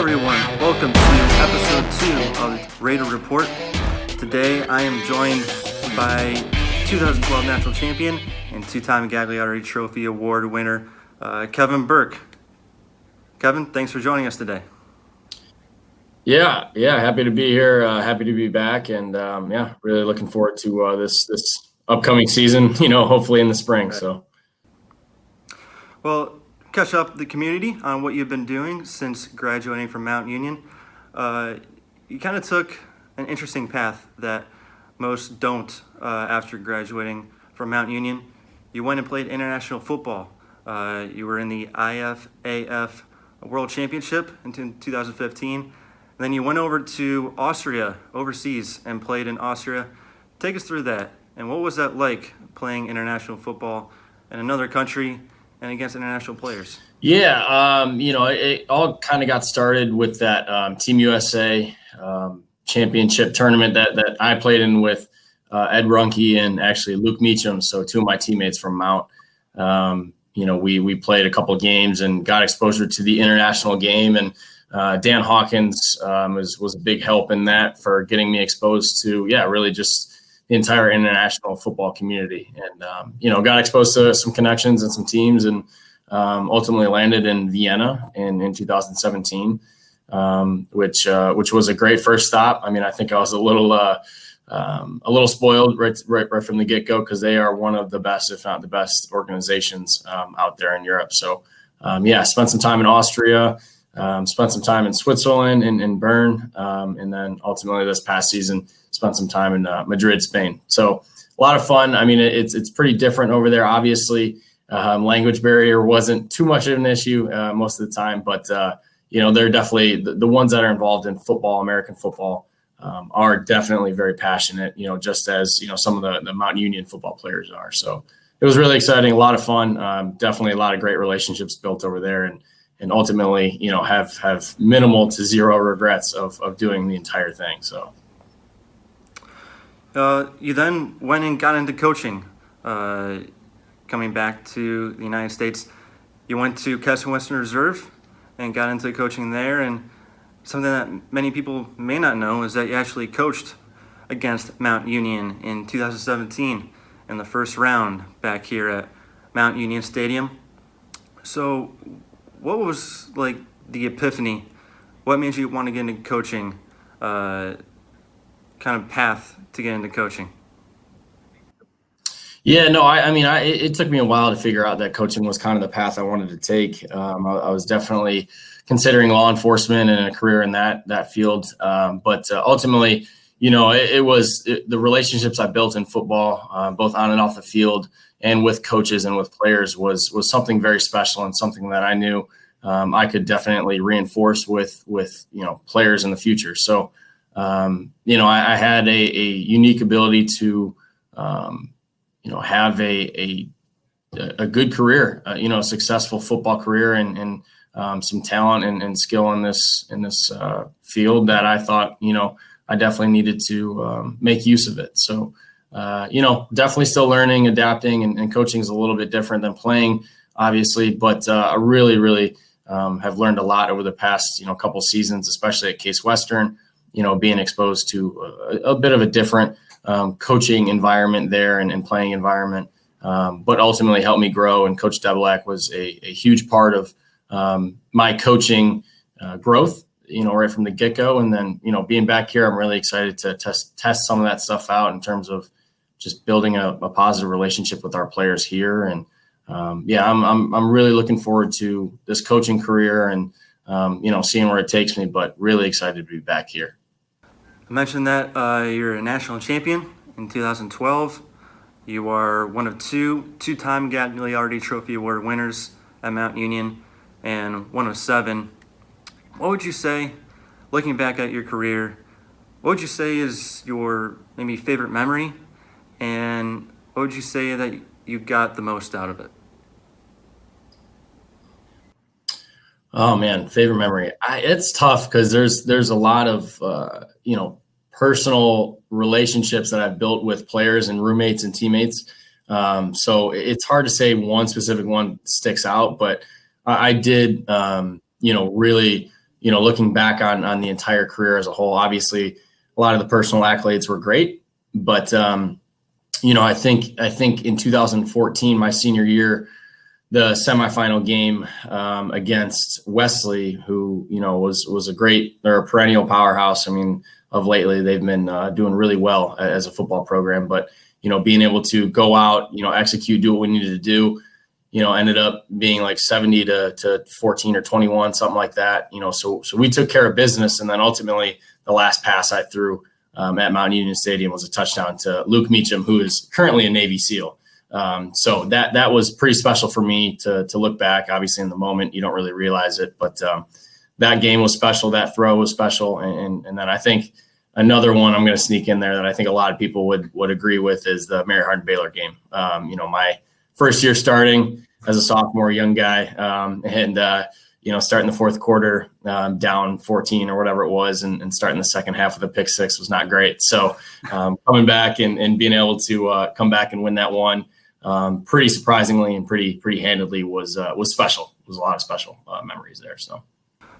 everyone. Welcome to episode 2 of the Raider Report. Today I am joined by 2012 national champion and two-time Gagliardi Trophy award winner, Kevin Burke. Kevin, thanks for joining us today. Yeah, happy to be here. Happy to be back, and really looking forward to this upcoming season. Hopefully in the spring. Right. So, well, catch up the community on what you've been doing since graduating from Mount Union. You kind of took an interesting path that most don't after graduating from Mount Union. You went and played international football. You were in the IFAF World Championship in 2015. And then you went over to Austria, overseas, and played in Austria. Take us through that. And what was that like, playing international football in another country and against international players? Yeah, it all kind of got started with that Team USA championship tournament that I played in with Ed Runke and actually Luke Meacham, so two of my teammates from Mount. We played a couple games and got exposure to the international game, and Dan Hawkins was a big help in that for getting me exposed to, really just the entire international football community. And, got exposed to some connections and some teams, and ultimately landed in Vienna in 2017, which was a great first stop. I mean, I think I was a little spoiled right from the get-go, because they are one of the best, if not the best, organizations out there in Europe. So, spent some time in Austria, spent some time in Switzerland in Bern, and then ultimately this past season spent some time in Madrid, Spain. So a lot of fun. I mean, it's pretty different over there. Obviously, language barrier wasn't too much of an issue most of the time, but they're definitely the ones that are involved in football, American football, are definitely very passionate, just as, some of the Mount Union football players are. So it was really exciting, a lot of fun, definitely a lot of great relationships built over there, and ultimately, have minimal to zero regrets of doing the entire thing. So. You then went and got into coaching. Coming back to the United States, you went to Keston Western Reserve and got into coaching there. And something that many people may not know is that you actually coached against Mount Union in 2017 in the first round back here at Mount Union Stadium. So what was like the epiphany? What made you want to get into coaching, kind of path to get into coaching? Yeah, no, it took me a while to figure out that coaching was kind of the path I wanted to take. I was definitely considering law enforcement and a career in that field. But ultimately, it was the relationships I built in football, both on and off the field and with coaches and with players was something very special, and something that I knew I could definitely reinforce with players in the future. So, I had a unique ability to, have a good career, a successful football career, and some talent and skill in this field that I thought, I definitely needed to make use of it. So, definitely still learning, adapting, and coaching is a little bit different than playing, obviously, but I really, really have learned a lot over the past, couple seasons, especially at Case Western, being exposed to a bit of a different coaching environment there and playing environment, but ultimately helped me grow. And Coach Debelak was a huge part of my coaching growth, right from the get-go. And then, being back here, I'm really excited to test some of that stuff out in terms of just building a positive relationship with our players here. And I'm really looking forward to this coaching career and, seeing where it takes me, but really excited to be back here. I mentioned that you're a national champion in 2012. You are one of two-time Gagliardi Trophy award winners at Mount Union, and one of 7. What would you say, looking back at your career, what would you say is your maybe favorite memory, and what would you say that you got the most out of it? Oh man, favorite memory. It's tough because there's a lot of personal relationships that I've built with players and roommates and teammates. So it's hard to say one specific one sticks out, but I did really looking back on the entire career as a whole, obviously a lot of the personal accolades were great, but I think in 2014, my senior year, the semifinal game against Wesley, who was a perennial powerhouse. I mean, of lately they've been doing really well as a football program, but being able to go out, execute, do what we needed to do, ended up being like 70 to 14 or 21, something like that. So we took care of business, and then ultimately the last pass I threw at Mount Union Stadium was a touchdown to Luke Meacham, who is currently a Navy SEAL. So that was pretty special for me to look back. Obviously, in the moment, you don't really realize it, but that game was special. That throw was special. And then I think another one I'm going to sneak in there that I think a lot of people would agree with is the Mary Hardin Baylor game. My first year starting as a sophomore, young guy, starting the fourth quarter down 14 or whatever it was, and starting the second half with a pick six was not great. So coming back and being able to come back and win that one pretty surprisingly and pretty handedly was special. It was a lot of special memories there. So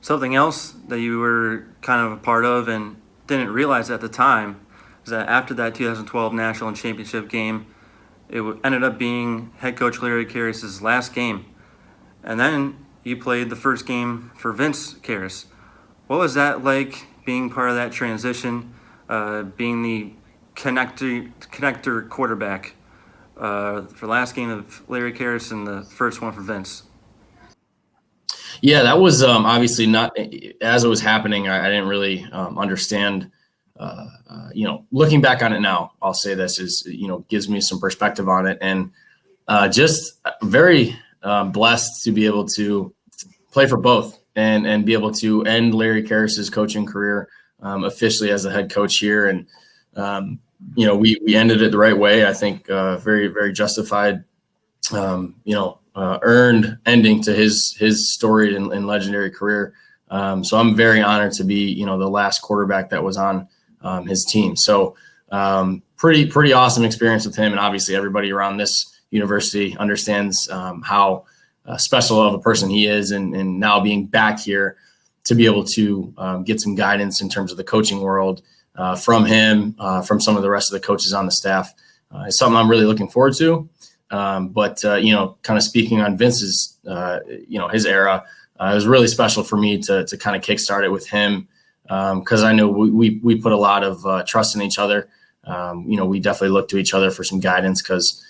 something else that you were kind of a part of and didn't realize at the time is that after that 2012 national championship game, it ended up being head coach Larry Karras' last game. And then you played the first game for Vince Karras. What was that like, being part of that transition, being the connector quarterback for the last game of Larry Karras and the first one for Vince? Yeah, that was obviously not, as it was happening, I didn't really understand. Looking back on it now, I'll say this is, gives me some perspective on it, and just very blessed to be able to play for both and be able to end Larry Karras' coaching career officially as the head coach here. And, we ended it the right way. I think very, very justified, earned ending to his storied and legendary career. So I'm very honored to be, the last quarterback that was on his team. So pretty awesome experience with him. And obviously everybody around this university understands how special of a person he is. And now being back here to be able to get some guidance in terms of the coaching world from him, from some of the rest of the coaches on the staff is something I'm really looking forward to. But kind of speaking on Vince's, his era, it was really special for me to kind of kickstart it with him. Because I know we put a lot of trust in each other. We definitely looked to each other for some guidance because,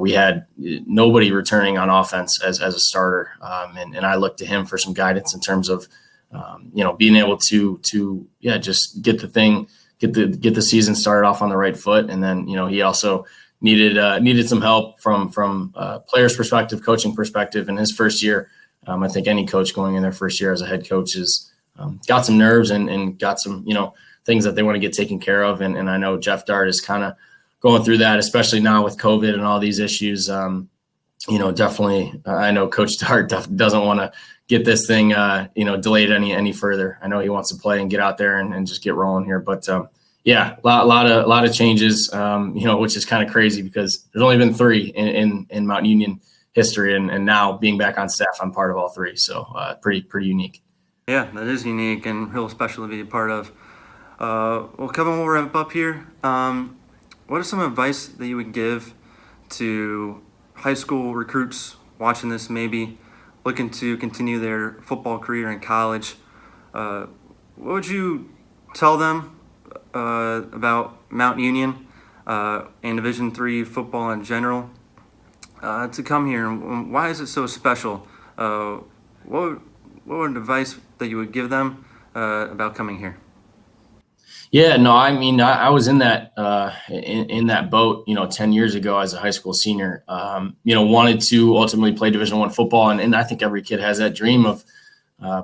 we had nobody returning on offense as a starter. And I looked to him for some guidance in terms of, being able to just get the season started off on the right foot. And then, he also needed some help from players' perspective, coaching perspective in his first year. I think any coach going in their first year as a head coach is got some nerves and got some, things that they want to get taken care of. And I know Jeff Dart is kind of going through that, especially now with COVID and all these issues. Definitely, I know Coach Dart doesn't want to get this thing, delayed any further. I know he wants to play and get out there and just get rolling here. But a lot of changes, which is kind of crazy because there's only been 3 in Mount Union history. And now being back on staff, I'm part of all 3. So pretty unique. Yeah, that is unique and real special to be a part of. Well, Kevin, we'll wrap up here. What is some advice that you would give to high school recruits watching this, maybe looking to continue their football career in college? What would you tell them about Mount Union and Division III football in general to come here? And why is it so special? What would advice that you would give them about coming here? Yeah, no, I mean, I was in that in that boat, 10 years ago as a high school senior. Wanted to ultimately play Division I football, and I think every kid has that dream of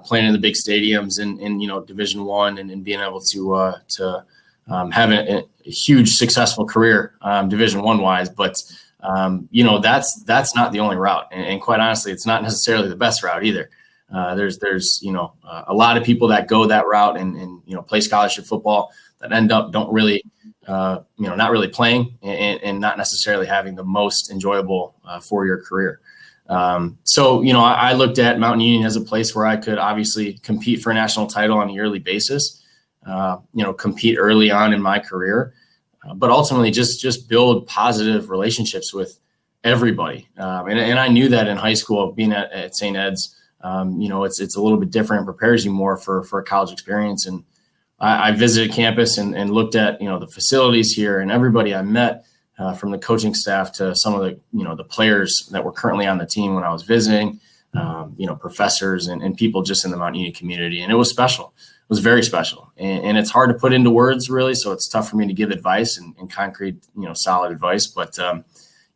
playing in the big stadiums and Division I and being able to have a huge successful career Division I wise. But that's not the only route, and quite honestly, it's not necessarily the best route either. There's a lot of people that go that route and play scholarship football that end up don't really not really playing and not necessarily having the most enjoyable 4-year career. So, I looked at Mountain Union as a place where I could obviously compete for a national title on a yearly basis, compete early on in my career, but ultimately just build positive relationships with everybody. And I knew that in high school, being at St. Ed's, it's a little bit different and prepares you more for a college experience. And I visited campus and looked at, the facilities here, and everybody I met, from the coaching staff to some of the players that were currently on the team when I was visiting, professors and people just in the Mount Union community. And it was special. It was very special. And it's hard to put into words, really. So it's tough for me to give advice and concrete, solid advice. But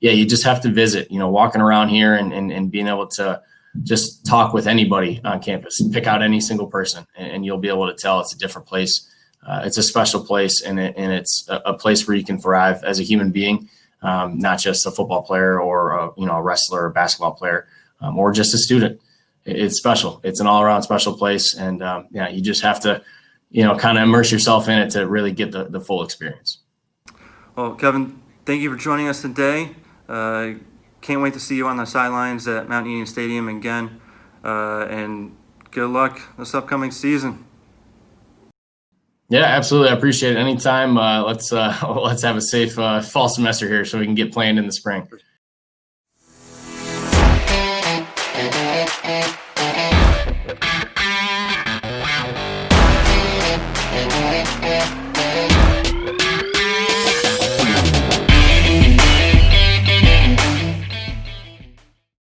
you just have to visit, walking around here and being able to just talk with anybody on campus, pick out any single person, and you'll be able to tell it's a different place. It's a special place, and it's a place where you can thrive as a human being, not just a football player or a wrestler or basketball player, or just a student. It's special. It's an all-around special place, and you just have to, kind of immerse yourself in it to really get the full experience. Well, Kevin, thank you for joining us today. Can't wait to see you on the sidelines at Mount Union Stadium again, and good luck this upcoming season. Yeah, absolutely. I appreciate it. Anytime. Let's have a safe fall semester here so we can get playing in the spring.